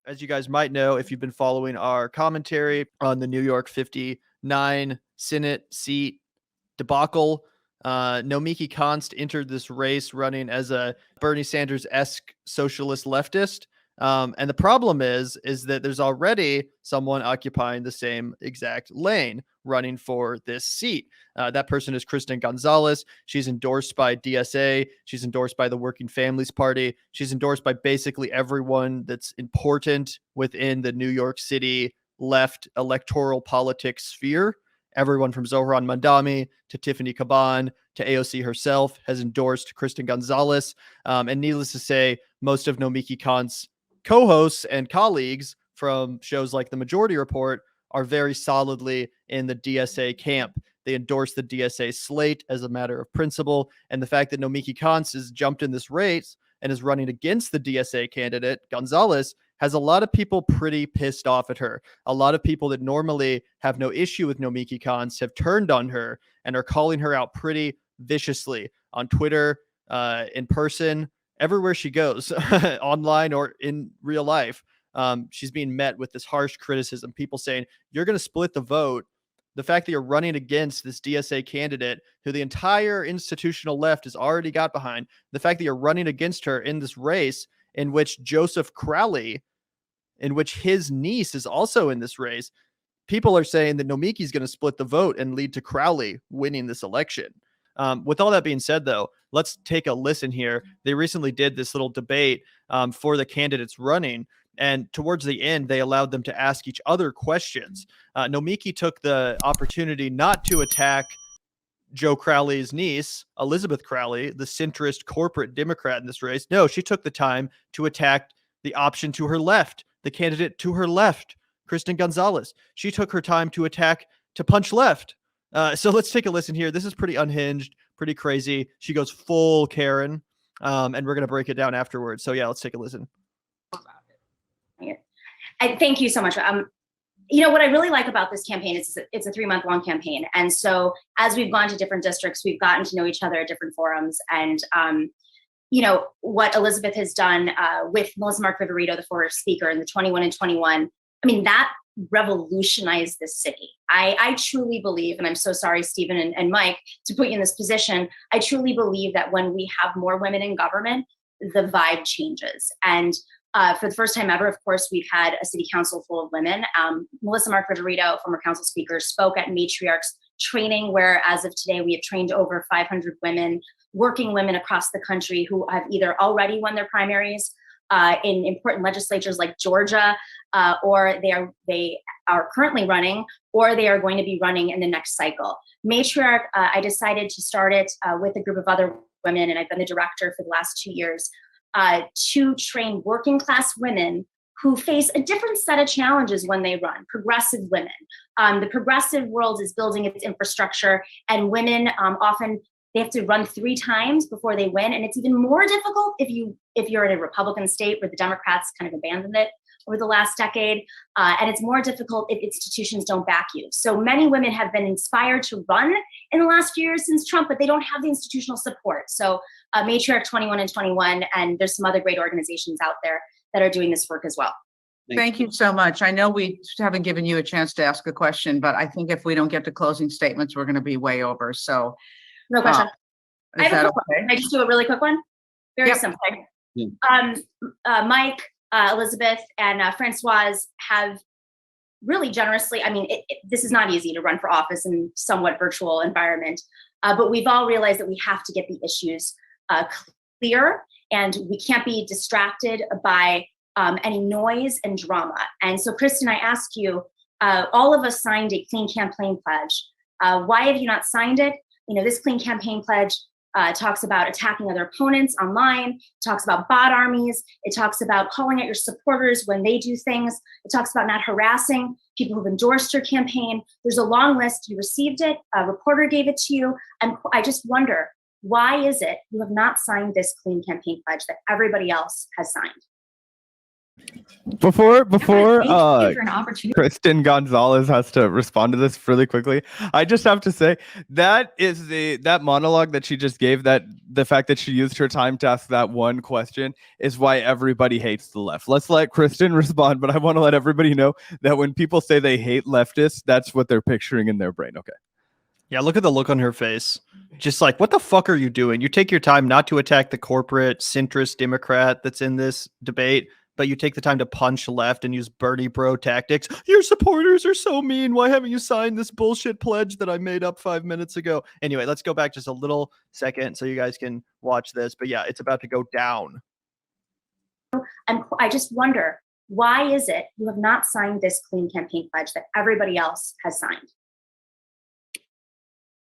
As you guys might know, if you've been following our commentary on the New York 59 Senate seat debacle, Nomiki Konst entered this race running as a Bernie Sanders-esque socialist leftist. And the problem is that there's already someone occupying the same exact lane running for this seat. That person is Kristen Gonzalez. She's endorsed by DSA. She's endorsed by the Working Families Party. She's endorsed by basically everyone that's important within the New York City left electoral politics sphere. Everyone from Zohran Mandami to Tiffany Caban to AOC herself has endorsed Kristen Gonzalez. And needless to say, most of Nomiki Konst's co-hosts and colleagues from shows like The Majority Report are very solidly in the DSA camp. They endorse the DSA slate as a matter of principle. And the fact that Nomiki Konst has jumped in this race and is running against the DSA candidate, Gonzalez, has a lot of people pretty pissed off at her. A lot of people that normally have no issue with Nomiki Konst have turned on her and are calling her out pretty viciously on Twitter, in person, everywhere she goes, online or in real life. She's being met with this harsh criticism. People saying, you're going to split the vote. The fact that you're running against this DSA candidate who the entire institutional left has already got behind, the fact that you're running against her in this race in which Joseph Crowley, in which his niece is also in this race, people are saying that Nomiki's going to split the vote and lead to Crowley winning this election. With all that being said, though, let's take a listen here. They recently did this little debate for the candidates running. And towards the end, they allowed them to ask each other questions. Nomiki took the opportunity not to attack Joe Crowley's niece, Elizabeth Crowley, the centrist corporate Democrat in this race. No, she took the time to attack the option to her left, the candidate to her left, Kristen Gonzalez. She took her time to punch left. So let's take a listen here. This is pretty unhinged, pretty crazy. She goes full Karen, and we're going to break it down afterwards. So yeah, let's take a listen. And thank you so much. What I really like about this campaign is it's a 3-month-long campaign. And so as we've gone to different districts, we've gotten to know each other at different forums. And, what Elizabeth has done with Melissa Mark Viverito, the former speaker, in the 21 and 21, that revolutionized this city. I truly believe, and I'm so sorry, Stephen and Mike, to put you in this position, I truly believe that when we have more women in government, the vibe changes. And for the first time ever, of course, we've had a city council full of women. Melissa Mark Viverito, former council speaker, spoke at Matriarchs training, where as of today, we have trained over 500 women, working women across the country who have either already won their primaries in important legislatures like Georgia, or they are currently running, or they are going to be running in the next cycle. Matriarch, I decided to start it with a group of other women, and I've been the director for the last 2 years, to train working class women who face a different set of challenges when they run, progressive women. The progressive world is building its infrastructure, and women often, they have to run 3 times before they win. And it's even more difficult if you're in a Republican state where the Democrats kind of abandoned it over the last decade. And it's more difficult if institutions don't back you. So many women have been inspired to run in the last few years since Trump, but they don't have the institutional support. So Matriarch 21 and 21, and there's some other great organizations out there that are doing this work as well. Thank you so much. I know we haven't given you a chance to ask a question, but I think if we don't get to closing statements, we're going to be way over. So no question. Is that okay? Can I just do a really quick one? Very simple. Yeah. Mike, Elizabeth, and Francoise have really generously, this is not easy to run for office in somewhat virtual environment, but we've all realized that we have to get the issues clear, and we can't be distracted by any noise and drama. And so, Kristen, I ask you, all of us signed a clean campaign pledge. Why have you not signed it? This clean campaign pledge talks about attacking other opponents online, it talks about bot armies, it talks about calling out your supporters when they do things, it talks about not harassing people who've endorsed your campaign. There's a long list. You received it, a reporter gave it to you, and I just wonder, why is it you have not signed this clean campaign pledge that everybody else has signed? Before Thank you for an opportunity. Kristen Gonzalez has to respond to this really quickly, I just have to say that is that monologue that she just gave, that the fact that she used her time to ask that one question is why everybody hates the left. Let's let Kristen respond, but I want to let everybody know that when people say they hate leftists, that's what they're picturing in their brain. Okay. Yeah, look at the look on her face. Just like, what the fuck are you doing? You take your time not to attack the corporate centrist Democrat that's in this debate, but you take the time to punch left and use Bernie bro tactics. Your supporters are so mean. Why haven't you signed this bullshit pledge that I made up 5 minutes ago? Anyway, let's go back just a little second so you guys can watch this. But yeah, it's about to go down. And I just wonder, why is it you have not signed this clean campaign pledge that everybody else has signed?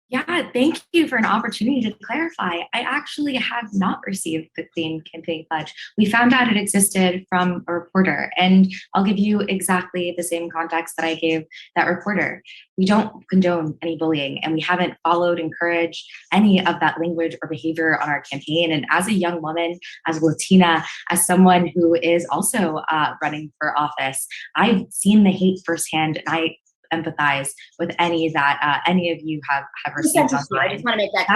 Yeah, thank you for an opportunity to clarify. I actually have not received the Clean Campaign Pledge. We found out it existed from a reporter, and I'll give you exactly the same context that I gave that reporter. We don't condone any bullying, and we haven't followed, encouraged any of that language or behavior on our campaign. And as a young woman, as a Latina, as someone who is also running for office, I've seen the hate firsthand, and I empathize with any that any of you have received. I just want to make that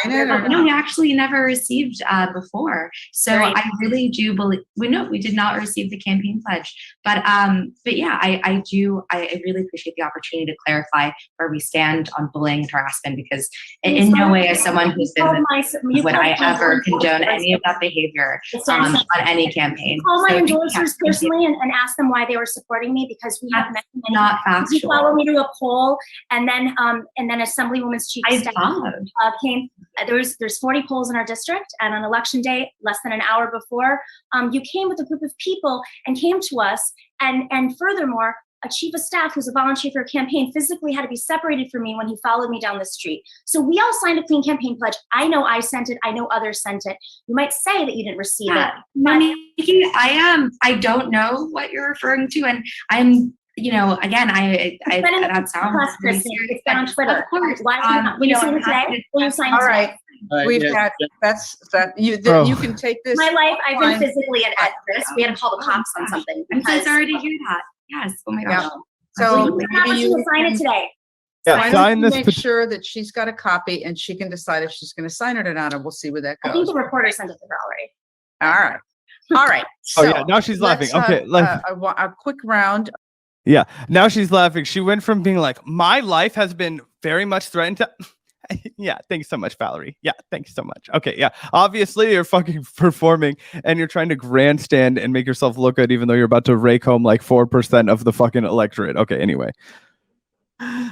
clear. No, we actually never received before. So right. I really do believe we did not receive the campaign pledge. But yeah, I really appreciate the opportunity to clarify where we stand on bullying and harassment, because in no way, as someone who's been would I ever condone any of that behavior on any campaign. Call my endorsers personally and ask them why they were supporting me, because we have met not factual. You follow me to a poll, and then Assemblywoman's chief of staff came. There's 40 polls in our district, and on election day, less than an hour before, you came with a group of people and came to us, and furthermore, a chief of staff who's a volunteer for a campaign physically had to be separated from me when he followed me down the street. So we all signed a clean campaign pledge. I know I sent it. I know others sent it. You might say that you didn't receive it. Nomiki, I don't know what you're referring to, and I'm. Again, that sounds really serious. It's been on Twitter. Of course. Why will you sign it today? Will you sign it today? We've got you can take this. My life, I've been physically at this. We had to call the cops on something. I'm so sorry to hear that. Yes. Oh my gosh. So maybe you sign it today. Yeah, sign this. Make sure that she's got a copy and she can decide if she's going to sign it or not, and we'll see where that goes. I think the reporter sent it to her already. All right. So yeah, now she's laughing. Okay, a quick round. Yeah, now she's laughing. She went from being like, my life has been very much threatened to... Yeah, thanks so much, Valerie. Yeah, thanks so much. Okay, yeah. Obviously, you're fucking performing and you're trying to grandstand and make yourself look good, even though you're about to rake home like 4% of the fucking electorate. Okay, anyway.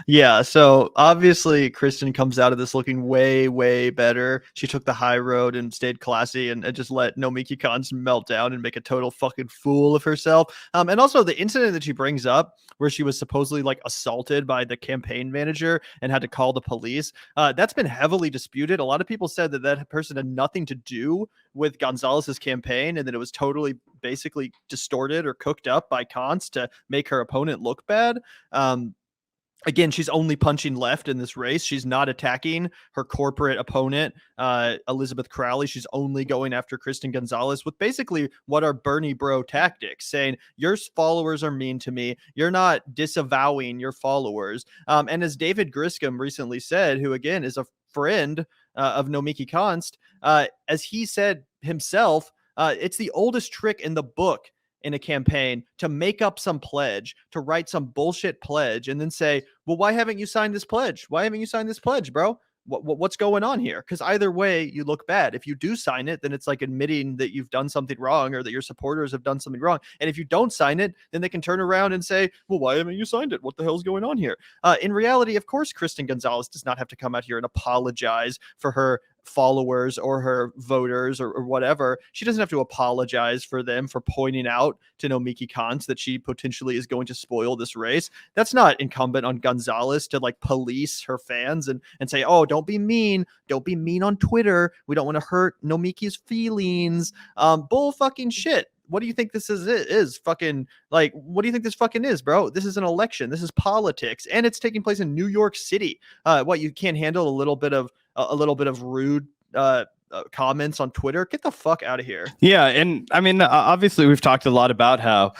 Yeah, so obviously Kristen comes out of this looking way, way better. She took the high road and stayed classy and just let Nomiki Konst melt down and make a total fucking fool of herself. And also the incident that she brings up where she was supposedly like assaulted by the campaign manager and had to call the police. That's been heavily disputed. A lot of people said that that person had nothing to do with Gonzalez's campaign and that it was totally basically distorted or cooked up by Konst to make her opponent look bad. Again, she's only punching left in this race. She's not attacking her corporate opponent, Elizabeth Crowley. She's only going after Kristen Gonzalez with basically what are Bernie bro tactics, saying your followers are mean to me. You're not disavowing your followers. And as David Griscom recently said, who again is a friend of Nomiki Konst, as he said himself, it's the oldest trick in the book in a campaign to make up some pledge, to write some bullshit pledge and then say, well, why haven't you signed this pledge? Why haven't you signed this pledge, bro? What's going on here? Because either way, you look bad. If you do sign it, then it's like admitting that you've done something wrong or that your supporters have done something wrong. And if you don't sign it, then they can turn around and say, well, why haven't you signed it? What the hell's going on here? In reality, of course, Kristen Gonzalez does not have to come out here and apologize for her followers or her voters or whatever. She doesn't have to apologize for them for pointing out to Nomiki Konst that she potentially is going to spoil this race. That's not incumbent on Gonzalez to like police her fans and say, oh, don't be mean. Don't be mean on Twitter. We don't want to hurt Nomiki's feelings. Bull fucking shit. What do you think this is fucking like? What do you think this fucking is, bro? This is an election. This is politics, and it's taking place in New York City. What, you can't handle a little bit of rude comments on Twitter. Get the fuck out of here. Yeah, and I mean, obviously, we've talked a lot about how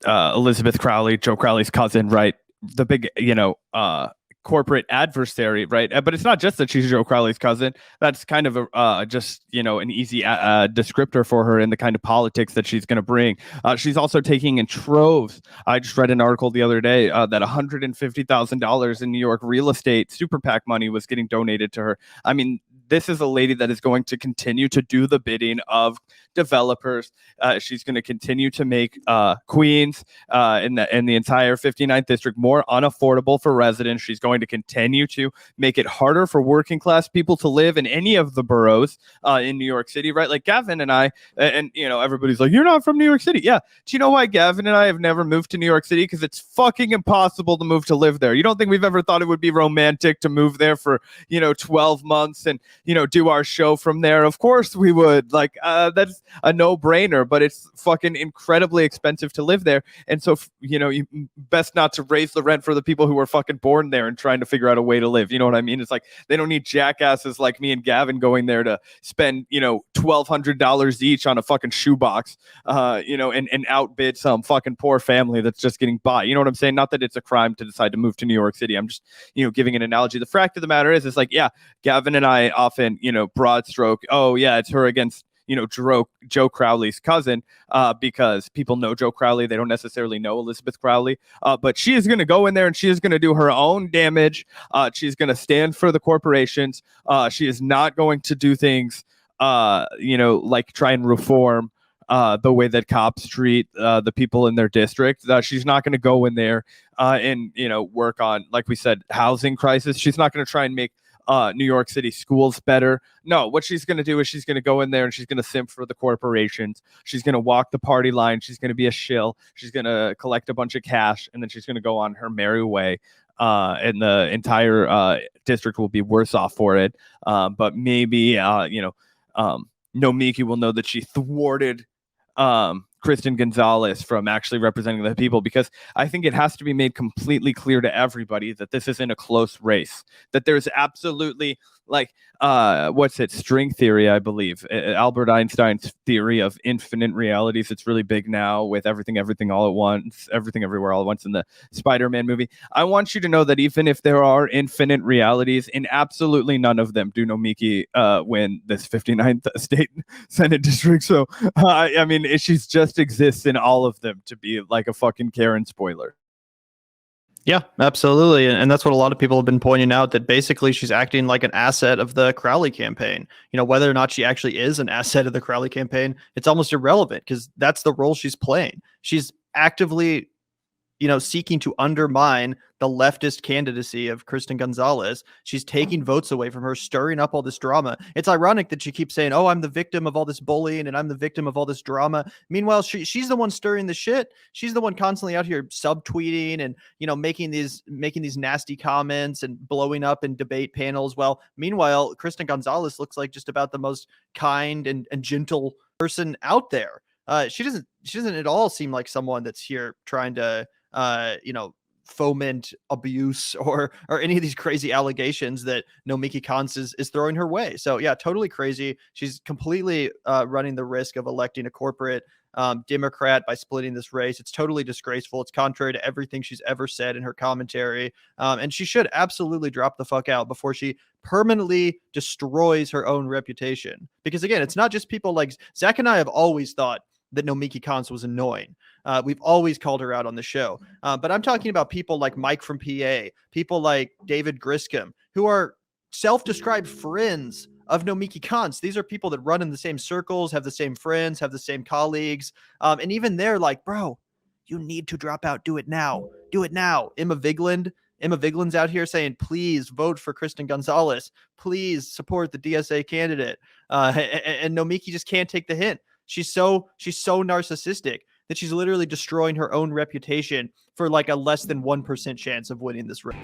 Elizabeth Crowley, Joe Crowley's cousin, right? The big, corporate adversary, right? But it's not just that she's Joe Crowley's cousin. That's kind of just an easy descriptor for her in the kind of politics that she's going to bring. She's also taking in troves. I just read an article the other day that $150,000 in New York real estate super PAC money was getting donated to her. I mean, this is a lady that is going to continue to do the bidding of developers. She's going to continue to make Queens in the entire 59th district more unaffordable for residents. She's going to continue to make it harder for working class people to live in any of the boroughs in New York City, right? Like Gavin and I, and everybody's like, you're not from New York City. Yeah. Do you know why Gavin and I have never moved to New York City? Because it's fucking impossible to move to live there. You don't think we've ever thought it would be romantic to move there for 12 months and do our show from there? Of course we would. Like that's a no-brainer, but it's fucking incredibly expensive to live there. And so you best not to raise the rent for the people who were fucking born there and trying to figure out a way to live. You know what I mean? It's like they don't need jackasses like me and Gavin going there to spend $1,200 each on a fucking shoebox and outbid some fucking poor family that's just getting by. You know what I'm saying? Not that it's a crime to decide to move to New York City. I'm just giving an analogy. The fact of the matter is, it's like, yeah, Gavin and I often broad stroke, oh yeah, it's her against Joe Crowley's cousin, because people know Joe Crowley. They don't necessarily know Elizabeth Crowley, but she is going to go in there and she is going to do her own damage. She's going to stand for the corporations. She is not going to do things, like try and reform the way that cops treat the people in their district. She's not going to go in there and work on, like we said, housing crisis. She's not going to try and make New York City schools better. No, what she's going to do is she's going to go in there and she's going to simp for the corporations. She's going to walk the party line. She's going to be a shill. She's going to collect a bunch of cash, and then she's going to go on her merry way. And the entire district will be worse off for it. But maybe, Nomiki will know that she thwarted Kristen Gonzalez from actually representing the people, because I think it has to be made completely clear to everybody that this isn't a close race, that there's absolutely string theory, I believe, Albert Einstein's theory of infinite realities. It's really big now with everything all at once, everything everywhere all at once in the Spider-Man movie. I want you to know that even if there are infinite realities, in absolutely none of them do Nomiki win this 59th state Senate district. So I mean, she's just exists in all of them to be like a fucking Karen spoiler. Yeah, absolutely. And that's what a lot of people have been pointing out, that basically she's acting like an asset of the Crowley campaign. Whether or not she actually is an asset of the Crowley campaign, it's almost irrelevant, because that's the role she's playing. She's actively, seeking to undermine the leftist candidacy of Kristen Gonzalez. She's taking votes away from her, stirring up all this drama. It's ironic that she keeps saying, oh, I'm the victim of all this bullying and I'm the victim of all this drama. Meanwhile, she's the one stirring the shit. She's the one constantly out here subtweeting and, making these nasty comments and blowing up in debate panels. Well, meanwhile, Kristen Gonzalez looks like just about the most kind and gentle person out there. She doesn't at all seem like someone that's here trying to, foment abuse or any of these crazy allegations that Nomiki Konst is throwing her way. So yeah, totally crazy. She's completely running the risk of electing a corporate Democrat by splitting this race. It's totally disgraceful. It's contrary to everything she's ever said in her commentary. And she should absolutely drop the fuck out before she permanently destroys her own reputation. Because again, it's not just people like Zach and I have always thought that Nomiki Konst was annoying. We've always called her out on the show. But I'm talking about people like Mike from PA, people like David Griscom, who are self-described friends of Nomiki Konst. These are people that run in the same circles, have the same friends, have the same colleagues. And even they're like, bro, you need to drop out. Do it now. Do it now. Emma Vigland's out here saying, please vote for Kristen Gonzalez. Please support the DSA candidate. And Nomiki just can't take the hint. She's so narcissistic that she's literally destroying her own reputation for like a less than 1% chance of winning this race.